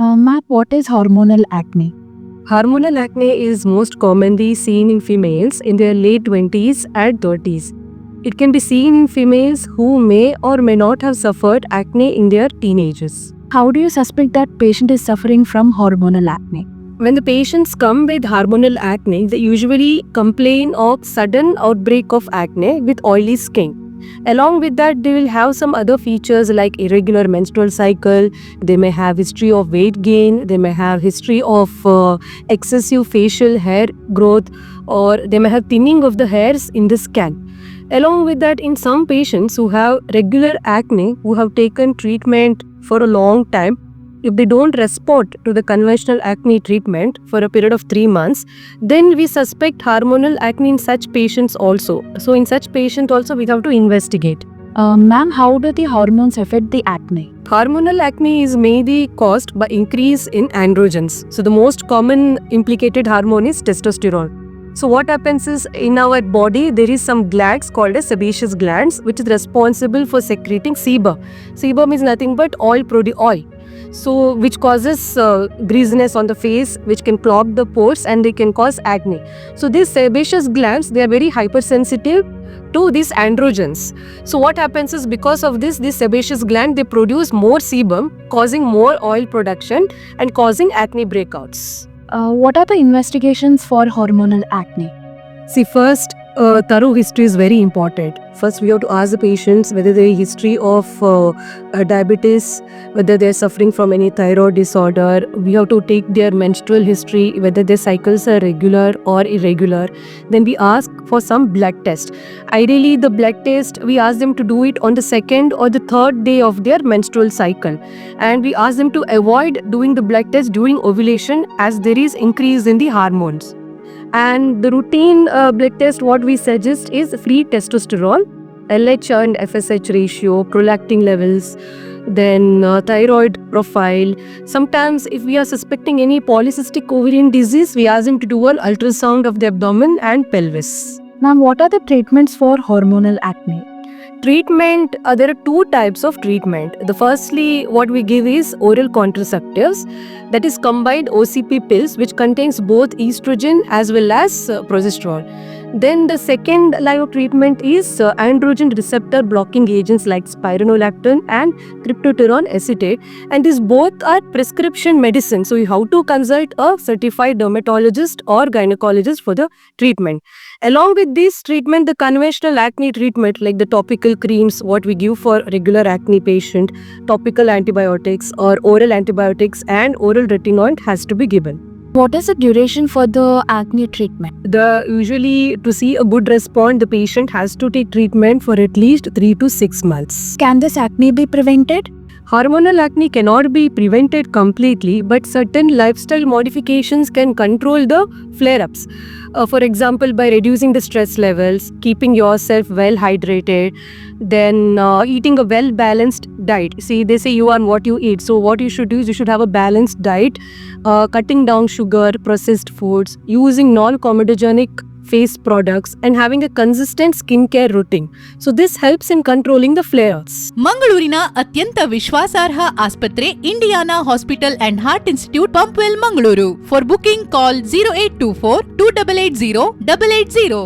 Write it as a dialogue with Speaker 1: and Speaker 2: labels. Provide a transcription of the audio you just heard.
Speaker 1: Matt, what is hormonal acne?
Speaker 2: Hormonal acne is most commonly seen in females in their late 20s and 30s. It can be seen in females who may or may not have suffered acne in their teenagers.
Speaker 1: How do you suspect that patient is suffering from hormonal acne?
Speaker 2: When the patients come with hormonal acne, they usually complain of sudden outbreak of acne with oily skin. Along with that, they will have some other features like irregular menstrual cycle. They may have history of weight gain. They may have history of excessive facial hair growth, or they may have thinning of the hairs in the scalp. Along with that, in some patients who have regular acne, who have taken treatment for a long time, if they don't respond to the conventional acne treatment for a period of 3 months, then we suspect hormonal acne in such patients also. So in such patients also we have to investigate.
Speaker 1: Ma'am, how do the hormones affect the acne?
Speaker 2: Hormonal acne is mainly caused by increase in androgens. So the most common implicated hormone is testosterone. So what happens is, in our body there is some glands called as sebaceous glands, which is responsible for secreting sebum. Sebum is nothing but oil. So which causes greasiness on the face, which can clog the pores and they can cause acne. So these sebaceous glands, they are very hypersensitive to these androgens. So what happens is, because of this sebaceous gland, they produce more sebum, causing more oil production and causing acne breakouts.
Speaker 1: What are the investigations for hormonal acne?
Speaker 2: See, first, thorough history is very important. First, we have to ask the patients whether there is history of diabetes, whether they are suffering from any thyroid disorder. We have to take their menstrual history, whether their cycles are regular or irregular. Then we ask for some blood test. Ideally, the blood test, we ask them to do it on the second or the third day of their menstrual cycle. And we ask them to avoid doing the blood test during ovulation, as there is increase in the hormones. And the routine blood test, what we suggest is free testosterone, LH and FSH ratio, prolactin levels, then thyroid profile. Sometimes if we are suspecting any polycystic ovarian disease, we ask them to do an ultrasound of the abdomen and pelvis.
Speaker 1: Ma'am, what are the treatments for hormonal acne?
Speaker 2: Treatment, there are two types of treatment. The firstly, what we give is oral contraceptives, that is combined OCP pills, which contains both estrogen as well as progesterone. Then the second line of treatment is androgen receptor blocking agents like spironolactone and cryptoterone acetate, and these both are prescription medicine. So you have to consult a certified dermatologist or gynecologist for the treatment. Along with this treatment, the conventional acne treatment like the topical creams, what we give for regular acne patient, topical antibiotics or oral antibiotics and oral retinoid has to be given.
Speaker 1: What is the duration for the acne treatment?
Speaker 2: Usually to see a good response, the patient has to take treatment for at least 3 to 6 months.
Speaker 1: Can this acne be prevented?
Speaker 2: Hormonal acne cannot be prevented completely, but certain lifestyle modifications can control the flare-ups. For example, by reducing the stress levels, keeping yourself well hydrated, then eating a well-balanced diet. See, they say you are what you eat. So what you should do is you should have a balanced diet, cutting down sugar, processed foods, using non-comedogenic face products and having a consistent skincare routine. So this helps in controlling the flares.
Speaker 3: ಮಂಗಳೂರಿನ ಅತ್ಯಂತ ವಿಶ್ವಾಸಾರ್ಹ ಆಸ್ಪತ್ರೆ Indiana hospital and heart institute Pumpwell Mangaluru. For booking call 0824 2880 880.